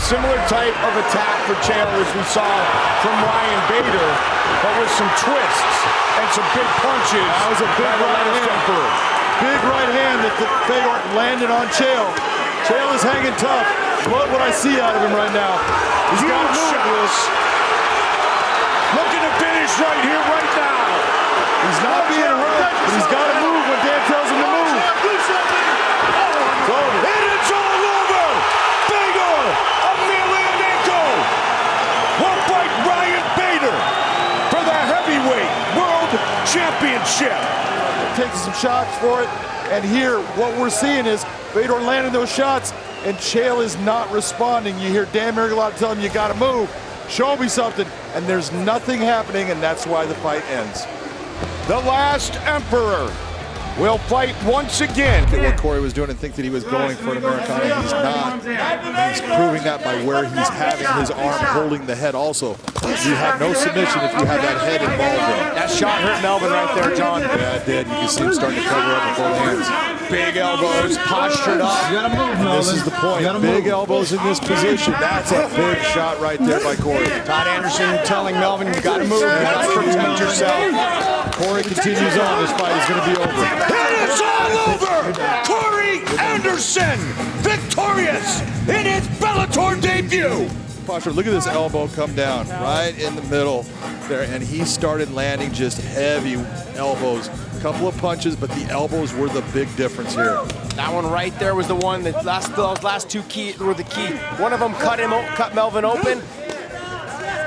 similar type of attack for Chael as we saw from Ryan Bader, but with some twists and some big punches. That was a big right hand. Big right hand that Fedor landed on Chael. Chael is hanging tough. Love what I see out of him right now. He's got to move, Bruce. Looking to finish right here, right now. He's not being hurt, but he's got to move when Dan tells him to move. It's over. And it's all over! Fedor Emelianenko will fight Ryan Bader for the heavyweight world championship. Taking some shots for it, and here what we're seeing is Fedor landing those shots, and Chael is not responding. You hear Dan Miragliotta tell him, you got to move, show me something, and there's nothing happening, and that's why the fight ends. The last emperor will fight once again. Look at what Corey was doing and think that he was going for an Americana. He's not. He's proving that by where he's having his arm holding the head also. You have no submission if you have that head involved in it. That shot hurt Melvin right there, John. Yeah, it did. You can see him starting to cover up with both hands. Big elbows, postured up. You gotta move, Melvin. This is the point. Big elbows in this position. That's a big shot right there by Corey. Todd Anderson telling Melvin, you gotta move, you gotta protect yourself. Corey continues on. This fight is going to be over. And it's all over! Corey Anderson, victorious in his Bellator debut! Posture, look at this elbow come down right in the middle there, and he started landing just heavy elbows. A couple of punches, but the elbows were the big difference here. That one right there was the one that those last two were the key. One of them cut Melvin open.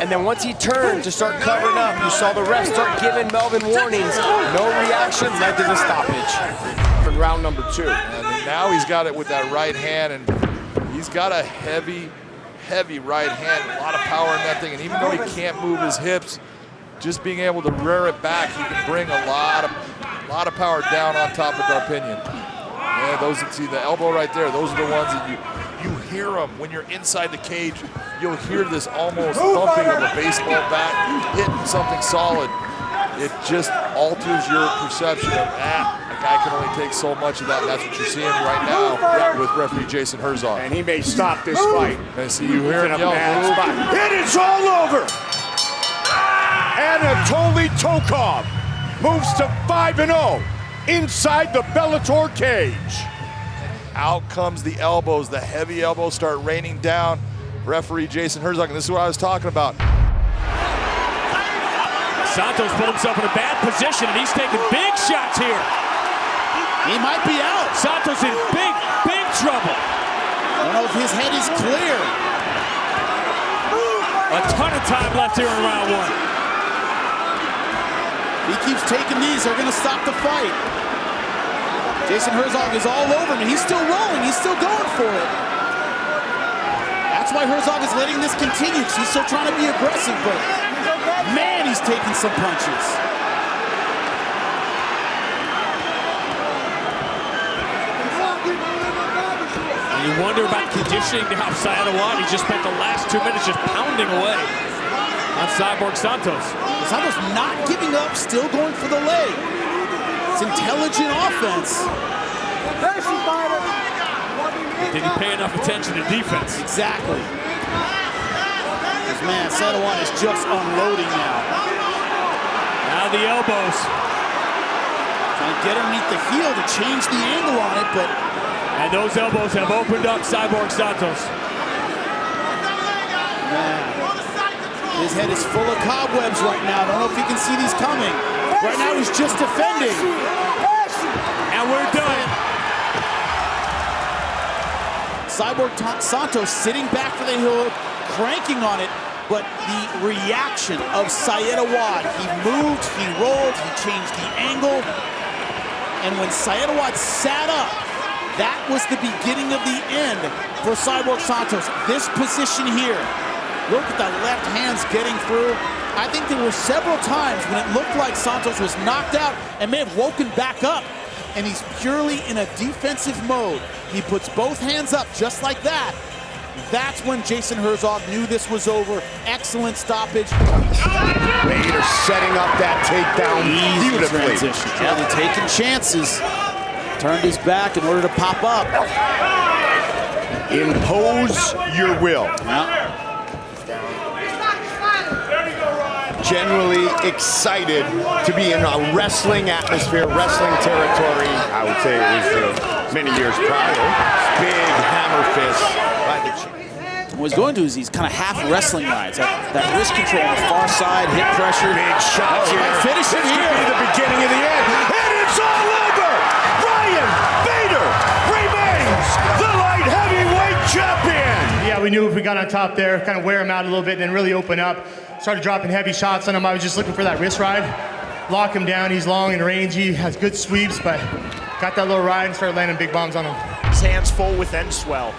And then once he turned to start covering up, you saw the ref start giving Melvin warnings. No reaction led to the stoppage for round number 2. And now he's got it with that right hand, and he's got a heavy right hand, a lot of power in that thing. And even though he can't move his hips, just being able to rear it back, he can bring a lot of power down on top of Darpinian. Yeah, those, see the elbow right there, those are the ones that you hear them when you're inside the cage. You'll hear this almost thumping of a baseball bat hitting something solid. It just alters your perception of that. A guy can only take so much of that, and that's what you're seeing right now with referee Jason Herzog. And he may stop this fight. And see, you hear him yell, move. It is all over! Anatoly Tokov moves to 5-0 inside the Bellator cage. Out comes the elbows. The heavy elbows start raining down. Referee Jason Herzog, and this is what I was talking about. Santos put himself in a bad position, and he's taking big shots here. He might be out. Santos in big trouble. I don't know if his head is clear. A ton of time left here in round 1. He keeps taking these, they're gonna stop the fight. Jason Herzog is all over him, and he's still rolling, he's still going for it. That's why Herzog is letting this continue, because he's still trying to be aggressive, but man, he's taking some punches. And you wonder about conditioning to have Sayadawan. He just spent the last 2 minutes just pounding away on Cyborg Santos. Santos not giving up, still going for the leg. It's intelligent offense. Did he pay enough attention to defense? Exactly. This man, Sayadawan is just unloading now. Now the elbows. Trying to get underneath the heel to change the angle on it, but... And those elbows have opened up Cyborg Santos. Man, his head is full of cobwebs right now. I don't know if he can see these coming. Right now he's just defending. And we're done. Cyborg Santos sitting back for the heel, cranking on it, but the reaction of Sayadawan, he moved, he rolled, he changed the angle, and when Sayadawan sat up, that was the beginning of the end for Cyborg Santos. This position here, look at the left hands getting through. I think there were several times when it looked like Santos was knocked out and may have woken back up, and he's purely in a defensive mode. He puts both hands up just like that. That's when Jason Herzog knew this was over. Excellent stoppage. Bader setting up that takedown beautifully. Yeah, they're taking chances. Turned his back in order to pop up. Impose your will. Generally excited to be in a wrestling atmosphere, wrestling territory. I would say it was many years prior. Big hammer fist by the champ. What he's going to do is these kind of half wrestling rides. That wrist control on the far side, hip pressure. Big shot here. Finish it here. Could be the beginning of the end. And it's all over! Ryan Fedor remains the light heavyweight champion! Yeah, we knew if we got on top there, kind of wear him out a little bit, then really open up. Started dropping heavy shots on him. I was just looking for that wrist ride. Lock him down. He's long and rangy, has good sweeps, but got that little ride and started landing big bombs on him. His hands full with end swell.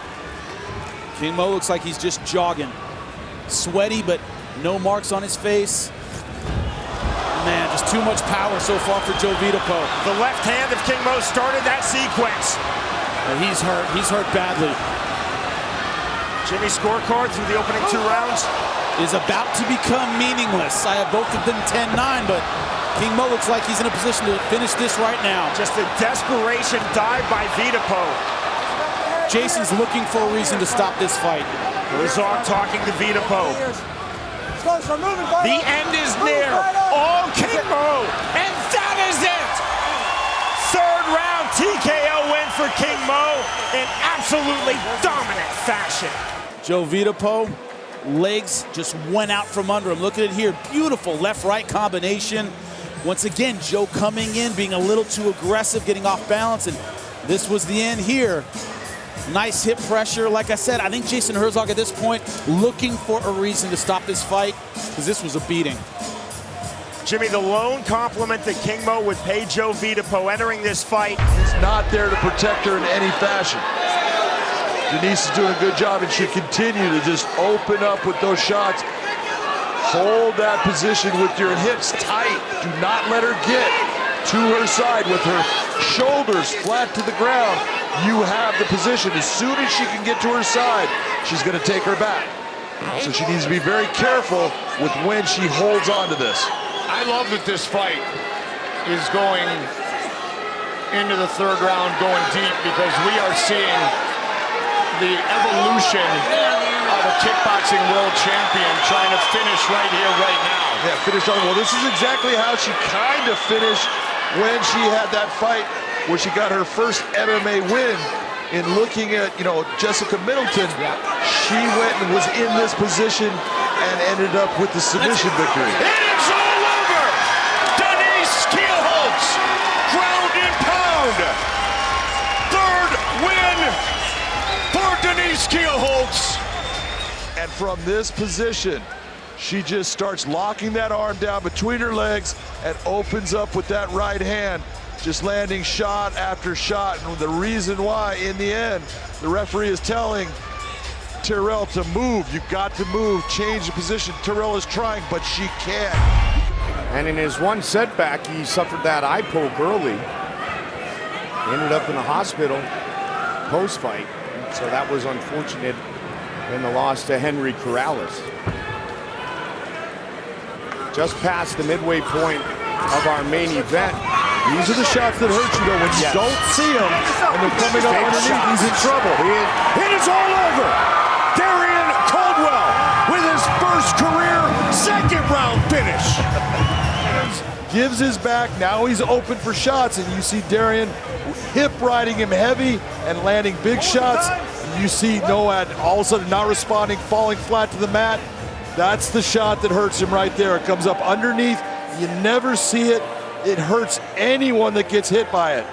King Mo looks like he's just jogging. Sweaty, but no marks on his face. Man, just too much power so far for Joe Vidapo. The left hand of King Mo started that sequence. But he's hurt badly. Jimmy's scorecard through the opening 2 rounds is about to become meaningless. I have both of them 10-9, but King Mo looks like he's in a position to finish this right now. Just a desperation dive by Vidapo. Jason's looking for a reason to stop this fight. Razak talking to Vidapo. The end is near. Oh, King Mo, and that is it. 3rd round TKO win for King Mo in absolutely dominant fashion. Joe Vidapo, legs just went out from under him. Look at it here, beautiful left-right combination. Once again, Joe coming in, being a little too aggressive, getting off balance, and this was the end here. Nice hip pressure. Like I said, I think Jason Herzog at this point looking for a reason to stop this fight because this was a beating. Jimmy, the lone compliment that King Mo would pay Joe Vidapo entering this fight. He's not there to protect her in any fashion. Denise is doing a good job and should continue to just open up with those shots. Hold that position with your hips tight. Do not let her get to her side with her shoulders flat to the ground. You have the position. As soon as she can get to her side, she's going to take her back. So she needs to be very careful with when she holds on to this. I love that this fight is going into the 3rd round, going deep, because we are seeing the evolution of a kickboxing world champion trying to finish right here, right now. Yeah, finish on. Well, this is exactly how she kind of finished when she had that fight where she got her first MMA win. In looking at, Jessica Middleton, she went and was in this position and ended up with the submission victory. It's all over! Denise Kielholtz, ground and pound. 3rd win for Denise Kielholtz. And from this position, she just starts locking that arm down between her legs and opens up with that right hand, just landing shot after shot. And the reason why, in the end, the referee is telling Terrell to move. You've got to move, change the position. Terrell is trying, but she can't. And in his one setback, he suffered that eye poke early. Ended up in the hospital post-fight. So that was unfortunate in the loss to Henry Corrales. Just past the midway point of our main event. These are the shots that hurt you, though. When you don't see them and they're coming up underneath, he's in trouble. It is all over. DARRION CALDWELL with his first career 2nd round finish. Gives his back. Now he's open for shots, and you see DARRION hip riding him heavy and landing big shots. You see NOAD all of a sudden not responding, falling flat to the mat. That's the shot that hurts him right there. It comes up underneath. You never see it. It hurts anyone that gets hit by it.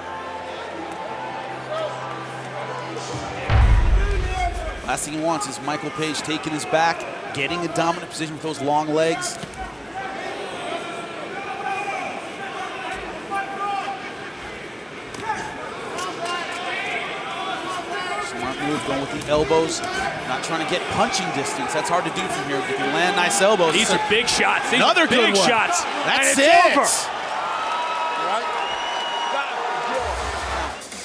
Last thing he wants is Michael Page taking his back, getting a dominant position with those long legs. Smart move, going with the elbows. Not trying to get punching distance. That's hard to do from here. If you can land nice elbows. These are big shots. These Another are big good one. shots. That's and it's it. over.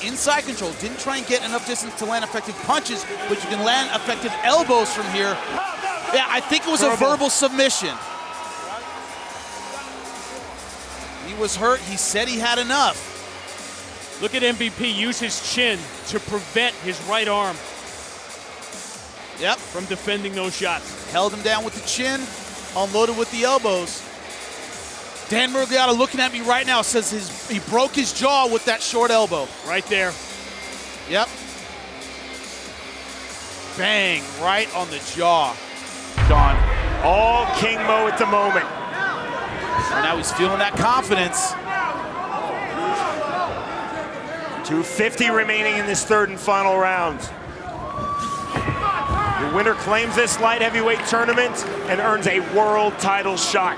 Inside control, didn't try and get enough distance to land effective punches, but you can land effective elbows from here. Yeah, I think it was a verbal submission. He was hurt, he said he had enough. Look at MVP use his chin to prevent his right arm. Yep. from defending those shots. Held him down with the chin, unloaded with the elbows. Dan Miragliotta looking at me right now says he broke his jaw with that short elbow. Right there. Yep. Bang, right on the jaw. Gone. All King Mo at the moment. So now he's feeling that confidence. 2:50 remaining in this third and final round. The winner claims this light heavyweight tournament and earns a world title shot.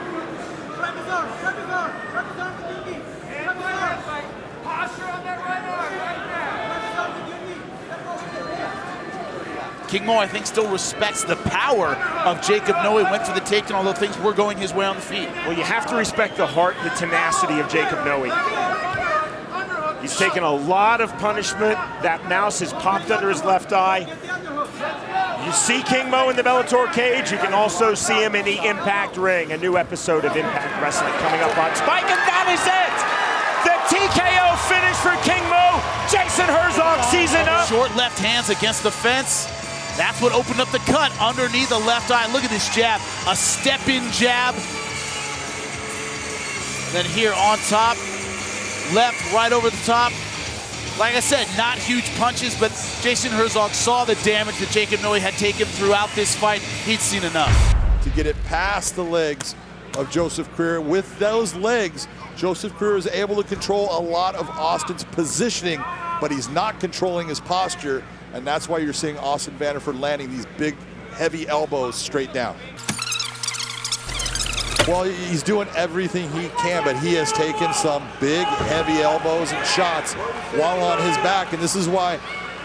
King Mo, I think, still respects the power of Jacob Noe. Went for the takedown, although things were going his way on the feet. Well, you have to respect the heart, the tenacity of Jacob Noe. He's taken a lot of punishment. That mouse has popped under his left eye. You see King Mo in the Bellator cage. You can also see him in the Impact ring. A new episode of Impact Wrestling coming up on Spike, and that is it! The TKO finish for King Mo. Jason Herzog sees it up. Short left hands against the fence. That's what opened up the cut underneath the left eye. Look at this jab, a step-in jab. Then here on top, left, right over the top. Like I said, not huge punches, but Jason Herzog saw the damage that Jacob Noe had taken throughout this fight. He'd seen enough. To get it past the legs of Joseph Creer. With those legs, Joseph Creer is able to control a lot of Austin's positioning, but he's not controlling his posture, and that's why you're seeing Austin Vanderford landing these big, heavy elbows straight down. Well, he's doing everything he can, but he has taken some big, heavy elbows and shots while on his back, and this is why,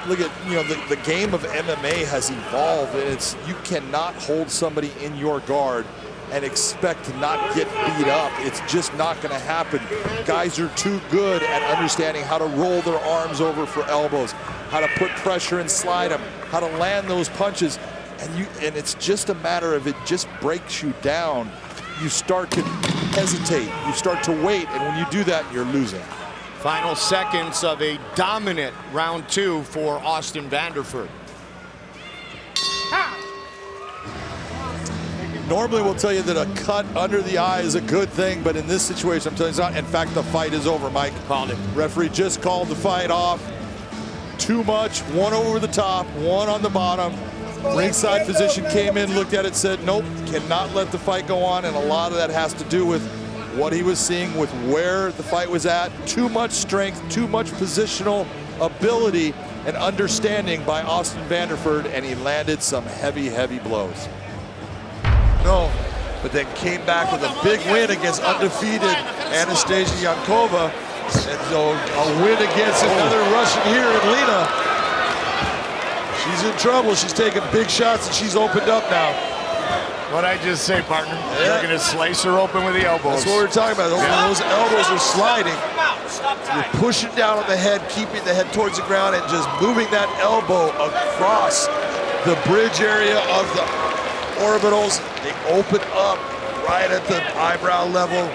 look at, the game of MMA has evolved, and it's, you cannot hold somebody in your guard and expect to not get beat up. It's just not going to happen. Guys are too good at understanding how to roll their arms over for elbows, how to put pressure and slide them, how to land those punches, and it's just a matter of it just breaks you down. You start to hesitate, you start to wait, and when you do that, you're losing. Final seconds of a dominant round 2 for Austin Vanderford. Normally we'll tell you that a cut under the eye is a good thing, but in this situation, I'm telling you it's not. In fact, the fight is over, Mike. Called it. Referee just called the fight off. Too much, one over the top, one on the bottom. Ringside physician came in, looked at it, said, nope, cannot let the fight go on, and a lot of that has to do with what he was seeing with where the fight was at. Too much strength, too much positional ability and understanding by Austin Vanderford, and he landed some heavy, heavy blows. No, but then came back with a big win against undefeated Anastasia Yankova, and so a win against another Russian here in Lena. She's in trouble. She's taking big shots, and she's opened up now. What'd I just say, partner? Yeah. You're going to slice her open with the elbows. That's what we're talking about. Those elbows are sliding. You're pushing down on the head, keeping the head towards the ground, and just moving that elbow across the bridge area of the orbitals. They open up right at the eyebrow level.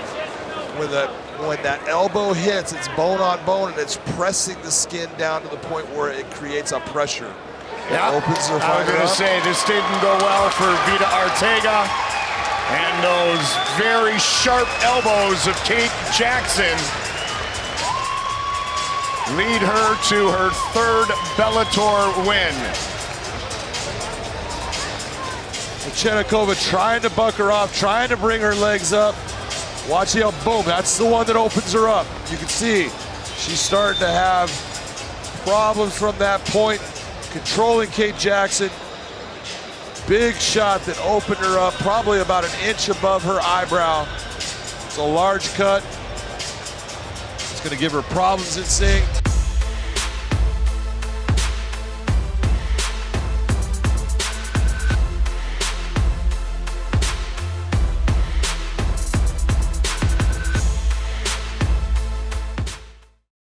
When that elbow hits, it's bone on bone, and it's pressing the skin down to the point where it creates a pressure. Yeah, opens the I was going to say, this didn't go well for Vida Arteaga. And those very sharp elbows of Kate Jackson lead her to her third Bellator win. Chenikova trying to buck her off, trying to bring her legs up. Watch the elbow, boom, that's the one that opens her up. You can see she's starting to have problems from that point. Controlling Kate Jackson. Big shot that opened her up, probably about an inch above her eyebrow. It's a large cut. It's going to give her problems, it seems.